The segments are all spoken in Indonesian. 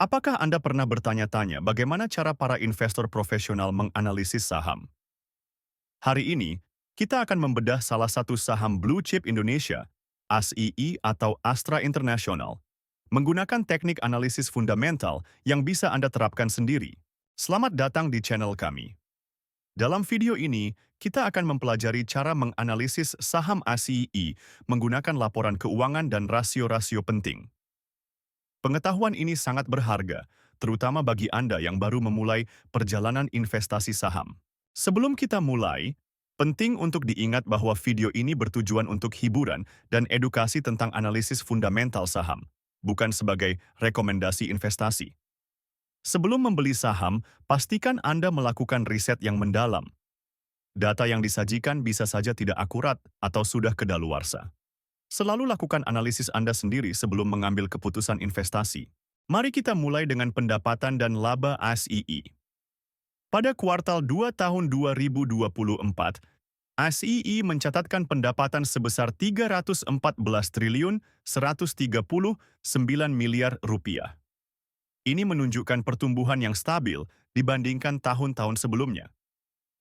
Apakah Anda pernah bertanya-tanya bagaimana cara para investor profesional menganalisis saham? Hari ini, kita akan membedah salah satu saham blue chip Indonesia, ASII atau Astra International, menggunakan teknik analisis fundamental yang bisa Anda terapkan sendiri. Selamat datang di channel kami. Dalam video ini, kita akan mempelajari cara menganalisis saham ASII menggunakan laporan keuangan dan rasio-rasio penting. Pengetahuan ini sangat berharga, terutama bagi Anda yang baru memulai perjalanan investasi saham. Sebelum kita mulai, penting untuk diingat bahwa video ini bertujuan untuk hiburan dan edukasi tentang analisis fundamental saham, bukan sebagai rekomendasi investasi. Sebelum membeli saham, pastikan Anda melakukan riset yang mendalam. Data yang disajikan bisa saja tidak akurat atau sudah kedaluarsa. Selalu lakukan analisis Anda sendiri sebelum mengambil keputusan investasi. Mari kita mulai dengan pendapatan dan laba ASII. Pada kuartal 2 tahun 2024, ASII mencatatkan pendapatan sebesar 314 triliun 139 miliar rupiah. Ini menunjukkan pertumbuhan yang stabil dibandingkan tahun-tahun sebelumnya.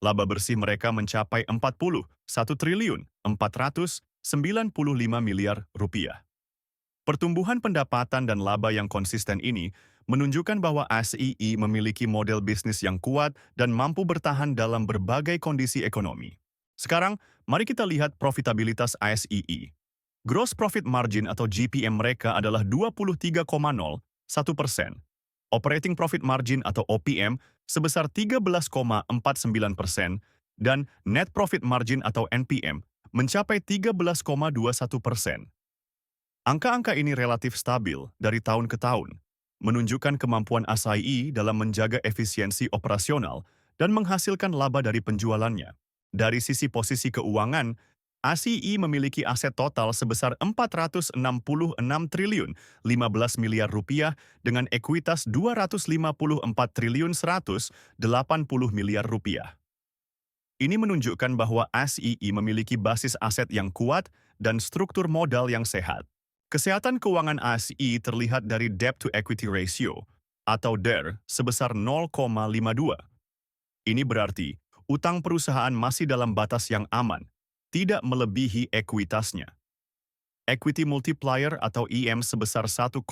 Laba bersih mereka mencapai 41 triliun 495 miliar rupiah. Pertumbuhan pendapatan dan laba yang konsisten ini menunjukkan bahwa ASII memiliki model bisnis yang kuat dan mampu bertahan dalam berbagai kondisi ekonomi. Sekarang, mari kita lihat profitabilitas ASII. Gross Profit Margin atau GPM mereka adalah 23,01%. Operating Profit Margin atau OPM sebesar 13,49% dan Net Profit Margin atau NPM mencapai 13,21%. Angka-angka ini relatif stabil dari tahun ke tahun, menunjukkan kemampuan ASII dalam menjaga efisiensi operasional dan menghasilkan laba dari penjualannya. Dari sisi posisi keuangan, ASII memiliki aset total sebesar 466 triliun 15 miliar rupiah dengan ekuitas 254 triliun 180 miliar rupiah. Ini menunjukkan bahwa ASII memiliki basis aset yang kuat dan struktur modal yang sehat. Kesehatan keuangan ASII terlihat dari Debt to Equity Ratio atau DER sebesar 0,52. Ini berarti utang perusahaan masih dalam batas yang aman, tidak melebihi ekuitasnya. Equity multiplier atau EM sebesar 1,83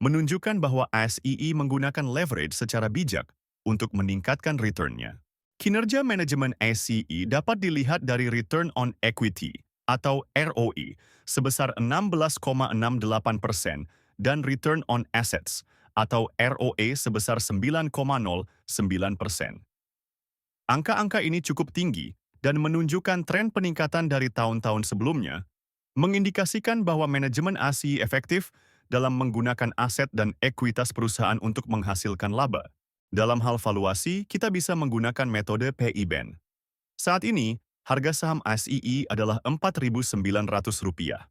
menunjukkan bahwa ASII menggunakan leverage secara bijak untuk meningkatkan return-nya. Kinerja manajemen ASII dapat dilihat dari Return on Equity atau ROE sebesar 16,68% dan Return on Assets atau ROE sebesar 9,09%. Angka-angka ini cukup tinggi dan menunjukkan tren peningkatan dari tahun-tahun sebelumnya, mengindikasikan bahwa manajemen ASII efektif dalam menggunakan aset dan ekuitas perusahaan untuk menghasilkan laba. Dalam hal valuasi, kita bisa menggunakan metode PI/BAN. Saat ini, harga saham ASII adalah Rp4.900.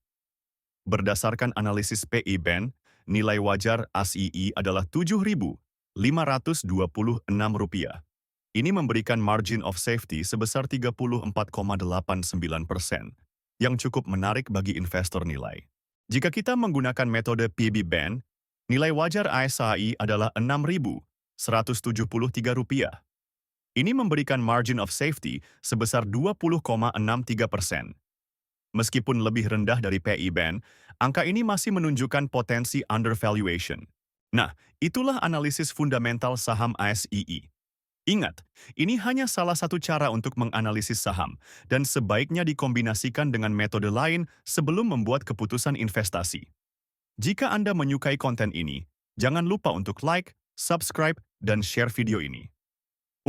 Berdasarkan analisis PI/BAN, nilai wajar ASII adalah Rp7.526. Ini memberikan margin of safety sebesar 34,89%, yang cukup menarik bagi investor nilai. Jika kita menggunakan metode PB/BAN, nilai wajar ASII adalah Rp6.173. Ini memberikan margin of safety sebesar 20,63%. Meskipun lebih rendah dari PI/BAN, angka ini masih menunjukkan potensi undervaluation. Nah, itulah analisis fundamental saham ASII. Ingat, ini hanya salah satu cara untuk menganalisis saham, dan sebaiknya dikombinasikan dengan metode lain sebelum membuat keputusan investasi. Jika Anda menyukai konten ini, jangan lupa untuk like, subscribe, dan share video ini.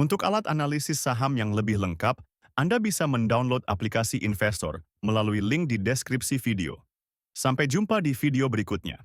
Untuk alat analisis saham yang lebih lengkap, Anda bisa mendownload aplikasi Investor melalui link di deskripsi video. Sampai jumpa di video berikutnya.